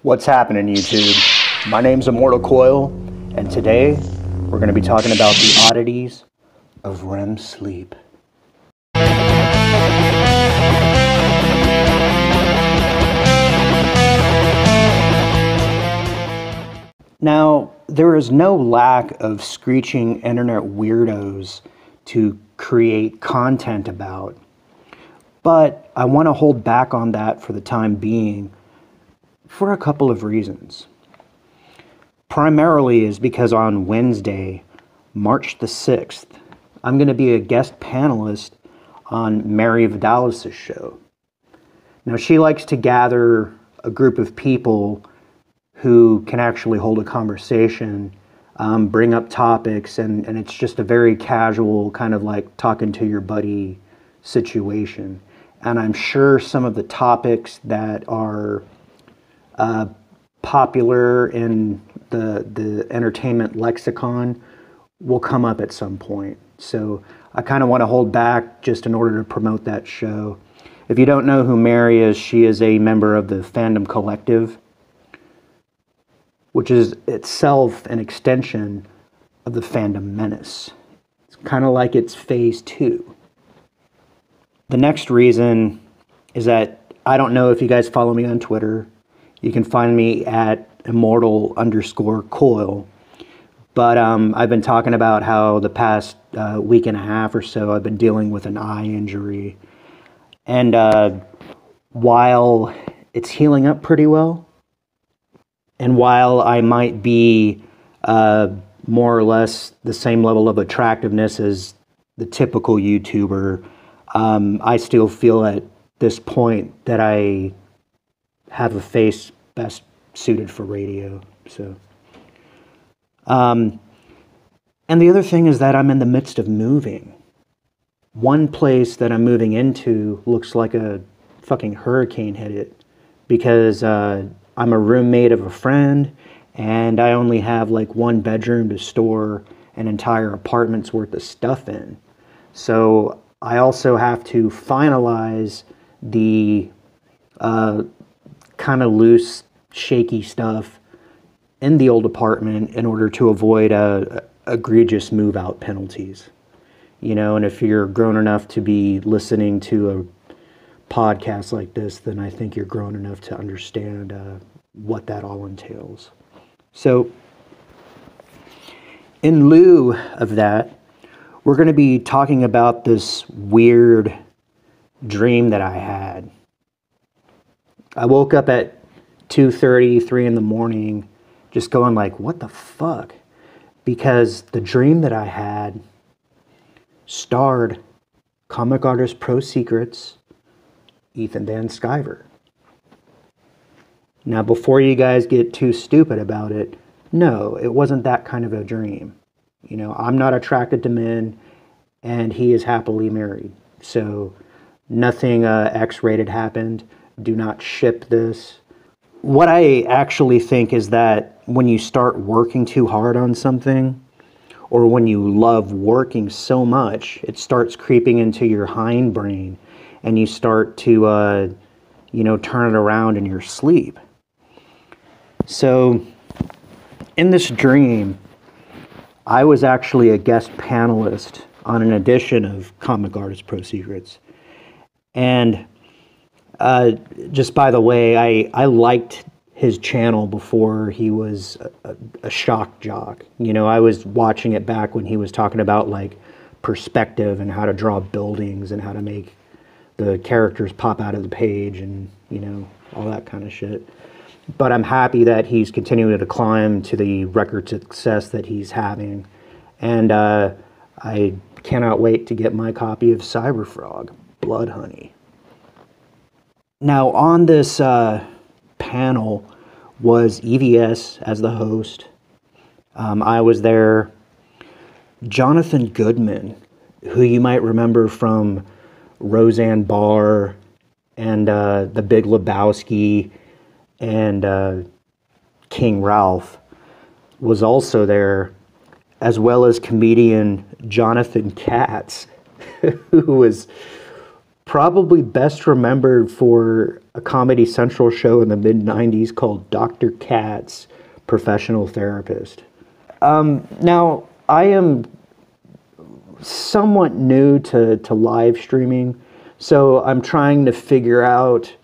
What's happening, YouTube? My name's Immortal Coil, and today we're going to be talking about the oddities of REM sleep. Now, there is no lack of screeching internet weirdos to create content about, but I want to hold back on that for the time being for a couple of reasons. Primarily is because on Wednesday, March the 6th, I'm going to be a guest panelist on Mary VIDALIS' show. Now, she likes to gather a group of people who can actually hold a conversation, bring up topics, and it's just a very casual, kind of like talking to your buddy situation. And I'm sure some of the topics that are popular in the entertainment lexicon will come up at some point. So I kind of want to hold back just in order to promote that show. If you don't know who Mary is, she is a member of the Fandom Collective, which is itself an extension of the Fandom Menace. It's kind of like it's phase 2. The next reason is that I don't know if you guys follow me on Twitter. You can find me at immortal_coil. But I've been talking about how the past week and a half or so I've been dealing with an eye injury. And while it's healing up pretty well, and while I might be more or less the same level of attractiveness as the typical YouTuber, I still feel at this point that I have a face best suited for radio. So, and the other thing is that I'm in the midst of moving. One place that I'm moving into looks like a fucking hurricane hit it, because I'm a roommate of a friend, and I only have like one bedroom to store an entire apartment's worth of stuff in. So I also have to finalize the kind of loose, shaky stuff in the old apartment in order to avoid egregious move-out penalties. You know, and if you're grown enough to be listening to a podcast like this, then I think you're grown enough to understand what that all entails. So, in lieu of that, we're going to be talking about this weird dream that I had. I woke up at 2:30, 3 in the morning, just going like, what the fuck? Because the dream that I had starred comic artist Pro Secrets, Ethan Van Sciver. Now, before you guys get too stupid about it, no, it wasn't that kind of a dream. You know, I'm not attracted to men, and he is happily married. So nothing X-rated happened. Do not ship this. What I actually think is that when you start working too hard on something, or when you love working so much, it starts creeping into your hindbrain, and you start to, turn it around in your sleep. So, in this dream, I was actually a guest panelist on an edition of Comic Artist Pro Secrets. And just by the way, I liked his channel before he was a shock jock. You know, I was watching it back when he was talking about like perspective and how to draw buildings and how to make the characters pop out of the page and, all that kind of shit. But I'm happy that he's continuing to climb to the record success that he's having. And I cannot wait to get my copy of Cyberfrog, Blood Honey. Now, on this panel was EVS as the host. I was there. Jonathan Goodman, who you might remember from Roseanne Barr and The Big Lebowski and King Ralph, was also there, as well as comedian Jonathan Katz, who was probably best remembered for a Comedy Central show in the mid-90s called Dr. Katz, Professional Therapist. Now, I am somewhat new to live streaming, so I'm trying to figure out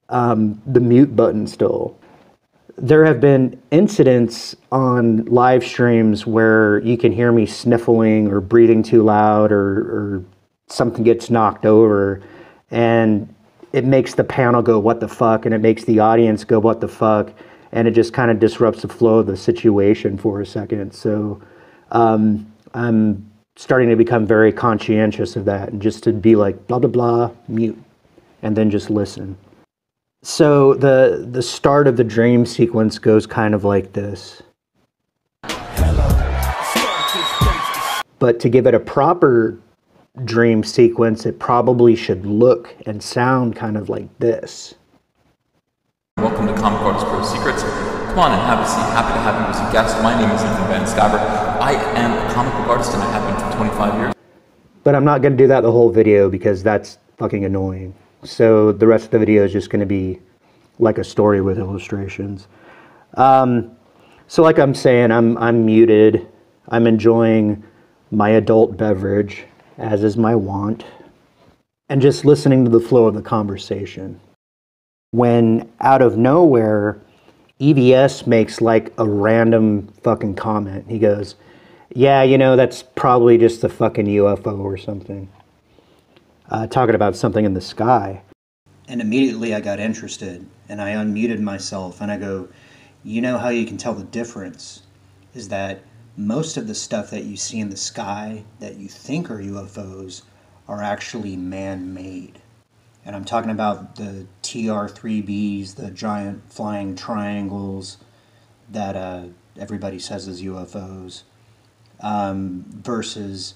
the mute button still. There have been incidents on live streams where you can hear me sniffling or breathing too loud, or something gets knocked over, and it makes the panel go, what the fuck, and it makes the audience go, what the fuck, and it just kind of disrupts the flow of the situation for a second. So I'm starting to become very conscientious of that, and just to be like, blah, blah, blah, mute, and then just listen. So the start of the dream sequence goes kind of like this. But to give it a proper dream sequence, it probably should look and sound kind of like this. Welcome to COMICARTISTPRO Secrets. Come on and have a seat. Happy to have you as a guest. My name is Ethan Van Scaber. I am a comic book artist and I have been for 25 years. But I'm not going to do that the whole video because that's fucking annoying. So the rest of the video is just going to be like a story with illustrations. So like I'm saying, I'm muted. I'm enjoying my adult beverage, as is my wont, and just listening to the flow of the conversation. When out of nowhere, EVS makes like a random fucking comment. He goes, yeah, you know, that's probably just a fucking UFO or something. Talking about something in the sky. And immediately I got interested, and I unmuted myself, and I go, you know how you can tell the difference is that most of the stuff that you see in the sky that you think are UFOs are actually man-made. And I'm talking about the TR-3Bs, the giant flying triangles that everybody says is UFOs, versus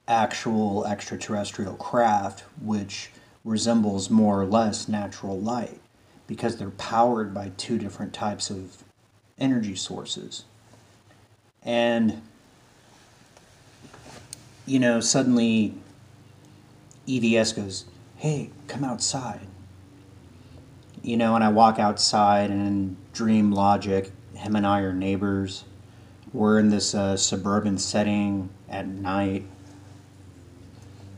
actual extraterrestrial craft, which resembles more or less natural light, because they're powered by two different types of energy sources. And, you know, suddenly EVS goes, hey, come outside. You know, and I walk outside, and in dream logic, him and I are neighbors. We're in this suburban setting at night.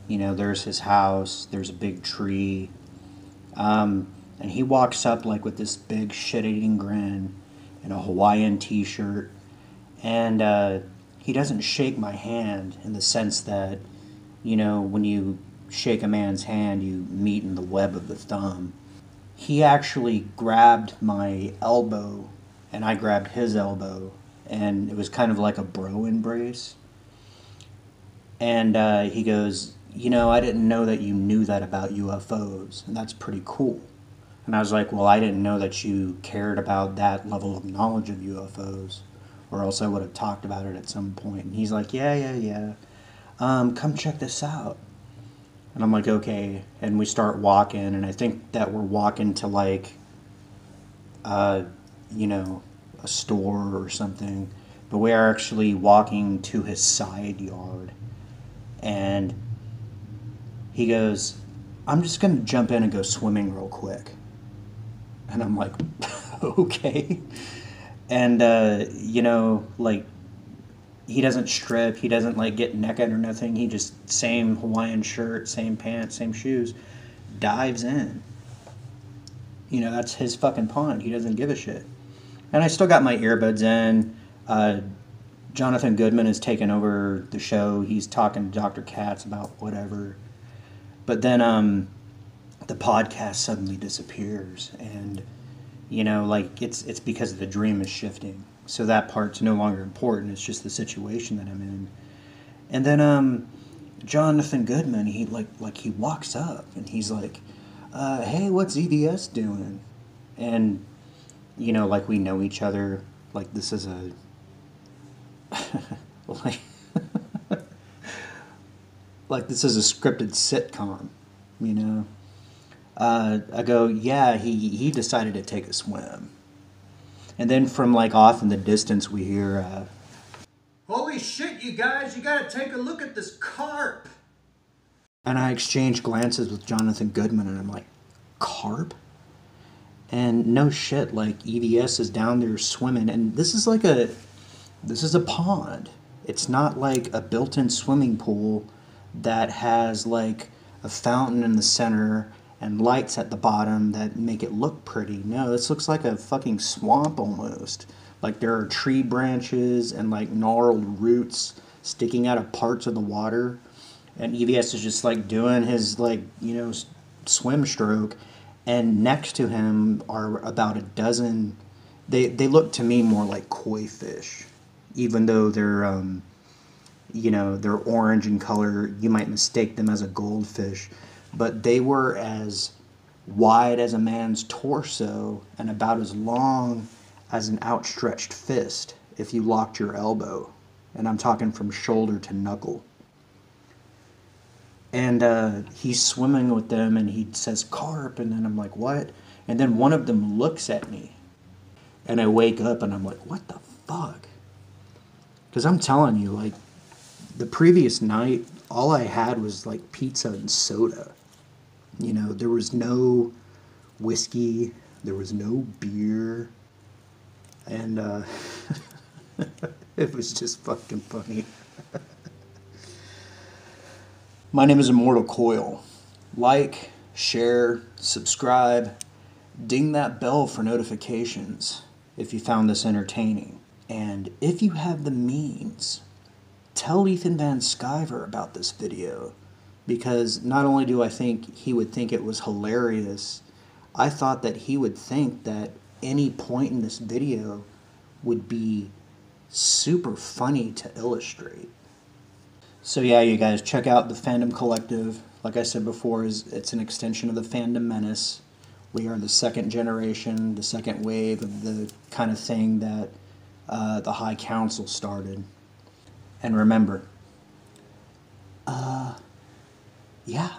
You know, there's his house, there's a big tree. And he walks up like with this big shit-eating grin and a Hawaiian t-shirt. And he doesn't shake my hand in the sense that, you know, when you shake a man's hand, you meet in the web of the thumb. He actually grabbed my elbow, and I grabbed his elbow, and it was kind of like a bro embrace. And he goes, you know, I didn't know that you knew that about UFOs, and that's pretty cool. And I was like, well, I didn't know that you cared about that level of knowledge of UFOs, or else I would have talked about it at some point. And he's like, yeah. Come check this out. And I'm like, okay. And we start walking, and I think that we're walking to like, you know, a store or something. But we are actually walking to his side yard. And he goes, I'm just going to jump in and go swimming real quick. And I'm like, okay. And, you know, like, he doesn't strip, he doesn't, like, get naked or nothing. He just, same Hawaiian shirt, same pants, same shoes, dives in. You know, that's his fucking pond. He doesn't give a shit. And I still got my earbuds in. Jonathan Goodman has taken over the show. He's talking to Dr. Katz about whatever. But then the podcast suddenly disappears. And, you know, like, it's because the dream is shifting. So that part's no longer important. It's just the situation that I'm in. And then Jonathan Goodman, he he walks up and he's like, hey, what's EVS doing? And, you know, like, we know each other. Like, this is a like this is a scripted sitcom, you know. I go, yeah, he decided to take a swim. And then from like off in the distance we hear, holy shit, you guys, you gotta take a look at this carp. And I exchanged glances with Jonathan Goodman, and I'm like, carp? And no shit, like EVS is down there swimming, and this is a pond. It's not like a built-in swimming pool that has like a fountain in the center and lights at the bottom that make it look pretty. No, this looks like a fucking swamp almost. Like there are tree branches and like gnarled roots sticking out of parts of the water. And EVS is just like doing his like, swim stroke. And next to him are about a dozen, they look to me more like koi fish. Even though they're, they're orange in color, you might mistake them as a goldfish. But they were as wide as a man's torso and about as long as an outstretched fist if you locked your elbow. And I'm talking from shoulder to knuckle. And he's swimming with them, and he says, carp, and then I'm like, what? And then one of them looks at me, and I wake up, and I'm like, what the fuck? Because I'm telling you, like, the previous night, all I had was, like, pizza and soda. There was no whiskey, there was no beer, and it was just fucking funny. My name is Immortal Coil. Like, share, subscribe, ding that bell for notifications if you found this entertaining. And if you have the means, tell Ethan Van Sciver about this video, because not only do I think he would think it was hilarious, I thought that he would think that any point in this video would be super funny to illustrate. So yeah, you guys, check out the Fandom Collective. Like I said before, it's an extension of the Fandom Menace. We are the second generation, the second wave of the kind of thing that the High Council started. And remember, yeah.